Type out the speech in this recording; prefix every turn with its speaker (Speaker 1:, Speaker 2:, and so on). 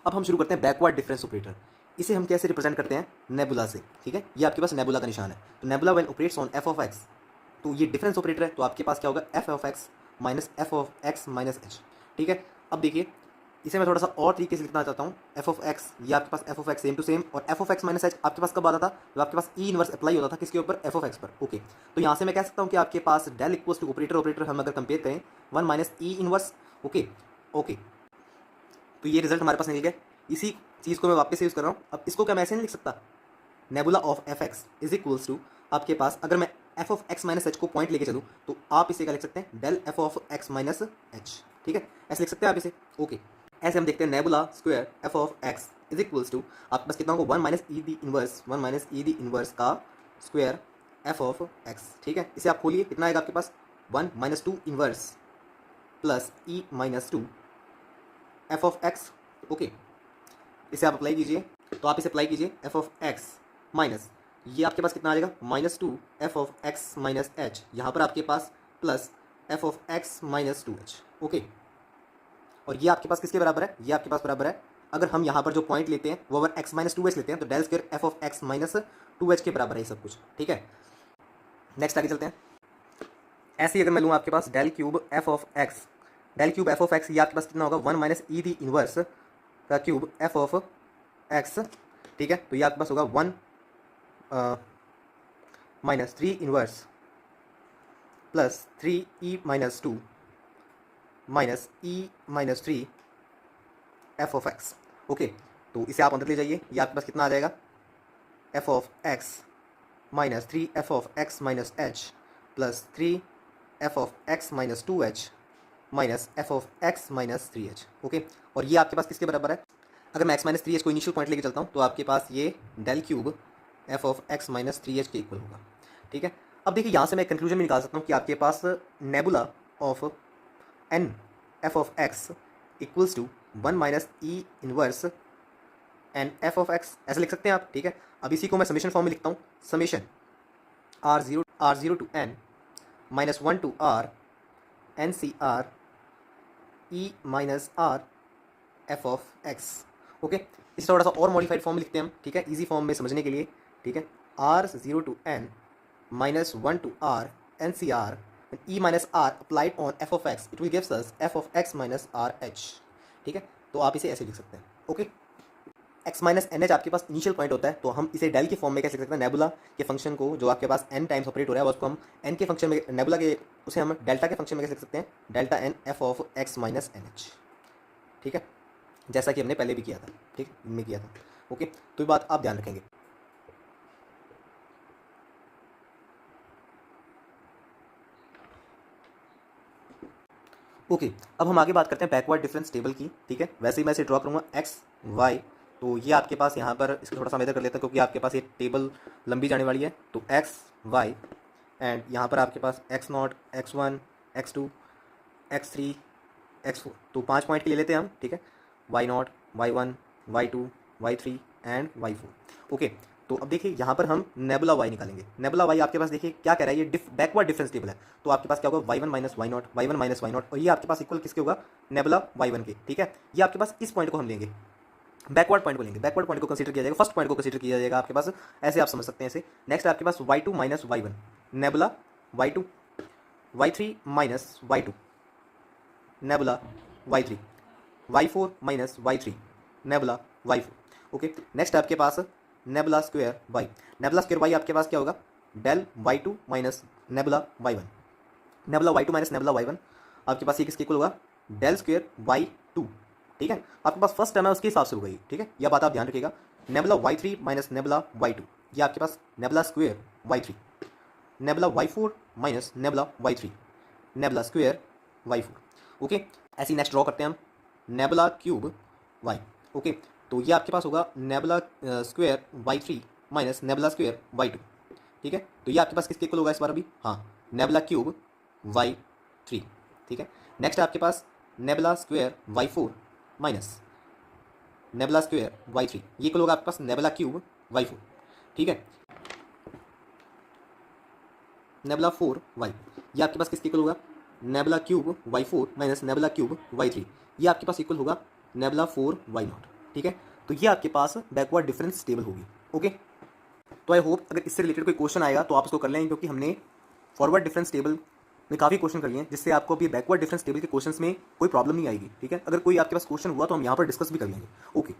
Speaker 1: अब हम शुरू करते हैं बैकवर्ड डिफरेंस ऑपरेटर। इसे हम कैसे रिप्रेजेंट करते हैं, नेबुला से। ठीक है, ये आपके पास नेबुला का निशान है। तो nebula when operates on F of x, तो ये डिफरेंस ऑपरेटर है, तो आपके पास क्या होगा, F of x minus H. ठीक है, अब देखिए इसे मैं थोड़ा सा और तरीके से लिखना चाहता हूँ। एफ ऑफ एक्स, ये आपके पास f of x same to same, और f of x minus h आपके पास कब आता था, जब आपके पास ई इनवर्स अप्लाई होता था किसके ऊपर, एफ ऑफ एक्स पर। ओके, तो यहाँ से मैं कह सकता हूँ कि आपके पास डेल इक्वल्स टू ऑपरेटर हम अगर कंपेयर करें 1 माइनस ई इनवर्स। ओके, तो ये रिजल्ट हमारे पास निकल गया। इसी चीज़ को मैं वापस से यूज़ कर रहा हूँ। अब इसको क्या मैं ऐसे नहीं लिख सकता, nabla of F X is equals to आपके पास, अगर मैं F of x minus H को पॉइंट लेके चलूँ तो आप इसे क्या लिख सकते हैं, del F of x minus H. ठीक है, ऐसे लिख सकते हैं आप इसे। ओके, ऐसे हम देखते हैं nabla square F of X is equals to आपके पास कितना होगा, 1 माइनस ई दी इनवर्स का स्क्वायर एफ ऑफ एक्स। ठीक है, इसे आप खोलिए, कितना आएगा आपके पास, 1 minus 2 inverse plus E minus 2 F of X. Okay, इसे आप अप्लाई कीजिए, तो आप इसे अप्लाई कीजिए एफ ऑफ एक्स माइनस, ये आपके पास कितना आ जाएगा, minus 2 F of x minus h, यहाँ पर आपके पास plus f of x minus 2 h. Okay, और ये आपके पास किसके बराबर है, ये आपके पास बराबर है, अगर हम यहाँ पर जो पॉइंट लेते हैं वो अगर एक्स माइनस 2 एच लेते हैं तो del square F of x minus 2 H के बराबर है ये सब कुछ। ठीक है, नेक्स्ट आगे चलते हैं। ऐसे ही अगर मैं लूँ आपके पास del cube F of X, del cube F of x, ये आपके पास कितना होगा, 1 माइनस ई दी इनवर्स का क्यूब एफ ऑफ एक्स। ठीक है, तो ये आपके पास होगा 1 minus 3 inverse plus 3 E minus 2 minus E minus 3 F of X. Okay, तो इसे आप अंदर ले जाइए, ये आपके पास कितना आ जाएगा, F of x minus 3 F of x minus H plus 3 F of x minus 2 H minus F of x minus 3 H. Okay, और ये आपके पास किसके बराबर है, अगर मैं एक्स माइनस 3 एच को इनिशियल पॉइंट लेके चलता हूँ तो आपके पास ये del cube F of x minus 3 H के इक्वल होगा। ठीक है, अब देखिए यहाँ से मैं कंक्लूजन में निकाल सकता हूँ कि आपके पास nabla of n F of x equals to 1 minus e inverse n F of x, ऐसे लिख सकते हैं आप। ठीक है, अब इसी को मैं समेशन फॉर्म में लिखता हूँ, summation R zero to N minus 1 to R N C R E minus R F of X. Okay, इसे थोड़ा सा और मॉडिफाइड फॉर्म में लिखते हैं हम। ठीक है, इजी फॉर्म में समझने के लिए। ठीक है, R zero to N minus 1 to R N C R E minus R applied on F of X, it will gives us F of x minus R H. ठीक है, तो आप इसे ऐसे लिख सकते हैं। Okay, X minus N H आपके पास इनिशियल पॉइंट होता है, तो हम इसे डेल के फॉर्म में कैसे लिख सकते हैं, नेबुला के फंक्शन को जो आपके पास एन टाइम्स ऑपरेट हो रहा है उसको हम एन के फंक्शन में, नेबुला के उसे हम डेल्टा के फंक्शन में कैसे लिख सकते हैं, delta N F of x minus N H. ठीक है, जैसा कि हमने पहले भी किया था। ठीक, इनमें किया था। ओके, तो ये बात आप ध्यान रखेंगे। ओके, अब हम आगे बात करते हैं बैकवर्ड डिफरेंस टेबल की। ठीक है, वैसे ही मैं इसे ड्रॉ करूँगा एक्स वाई, तो ये आपके पास यहाँ पर इसको थोड़ा सा मेजर कर लेते हैं क्योंकि आपके पास ये टेबल लंबी जाने वाली है। तो एक्स वाई एंड यहाँ पर आपके पास x naught, x one, x two, x three, x four, तो 5 पॉइंट के ले लेते हैं हम। ठीक है, Y naught, Y one, Y two, Y three and Y four. Okay, तो अब देखिए यहाँ पर हम नेबुला वाई निकालेंगे। नेबुला वाई आपके पास देखिए क्या कह रहा है, ये बैकवर्ड डिफरेंस टेबल है, तो आपके पास क्या होगा, Y one minus Y naught, Y one minus Y naught, और ये आपके पास इक्वल किसके होगा, नेबुला वाई वन के। ठीक है, ये आपके पास इस पॉइंट को हम लेंगे, बैकवर्ड पॉइंट को लेंगे, बैकवर्ड पॉइंट को कंसीडर किया जाएगा, फर्स्ट पॉइंट को कंसीडर किया जाएगा आपके पास, ऐसे आप समझ सकते हैं इसे। नेक्स्ट आपके पास y two minus y one, nabla y two, Y three minus y two, nabla y three, y four minus y three, nabla y four. Okay, next आपके पास nabla square y, nabla square y आपके पास क्या होगा, del y two minus nabla y one, nabla y two minus nabla y one आपके पास ये किसके इक्वल होगा, डेल स्क्वायर वाई टू। ठीक है, आपके पास फर्स्ट टर्म है उसके हिसाब से हो गई। ठीक है, यह बात आप ध्यान रखिएगा। Nabla y three minus nabla y two, ये आपके पास nabla square Y three, nabla y four minus nabla y three, nabla square y four. Okay, ऐसे ही नेक्स्ट ड्रॉ करते हैं हम, नेबुला क्यूब वाई। ओके, तो ये आपके पास होगा nabla square Y three minus nabla square Y two. ठीक है, तो ये आपके पास किसके इक्वल होगा इस बार अभी, हाँ, नेबुला क्यूब वाई थ्री। ठीक है, नेक्स्ट आपके पास nabla square y four minus nabla square Y three, ये इक्वल होगा आपके पास नेबुला क्यूब वाई फोर। ठीक है, नेबुला फोर वाई, ये आपके पास किसके इक्वल होगा, nabla cube y four minus nabla cube y three, ये आपके पास इक्वल होगा नेबुला फोर वाई नॉट। ठीक है। तो ये आपके पास बैकवर्ड डिफरेंस टेबल होगी। ओके, तो आई होप अगर इससे रिलेटेड कोई क्वेश्चन आएगा तो आप इसको कर लेंगे, क्योंकि हमने फॉरवर्ड डिफरेंस टेबल में काफ़ी क्वेश्चन कर लिए हैं, जिससे आपको अभी बैकवर्ड डिफरेंस टेबल के क्वेश्चंस में कोई प्रॉब्लम नहीं आएगी। ठीक है, अगर कोई आपके पास क्वेश्चन हुआ तो हम यहाँ पर डिस्कस भी कर लेंगे। ओके।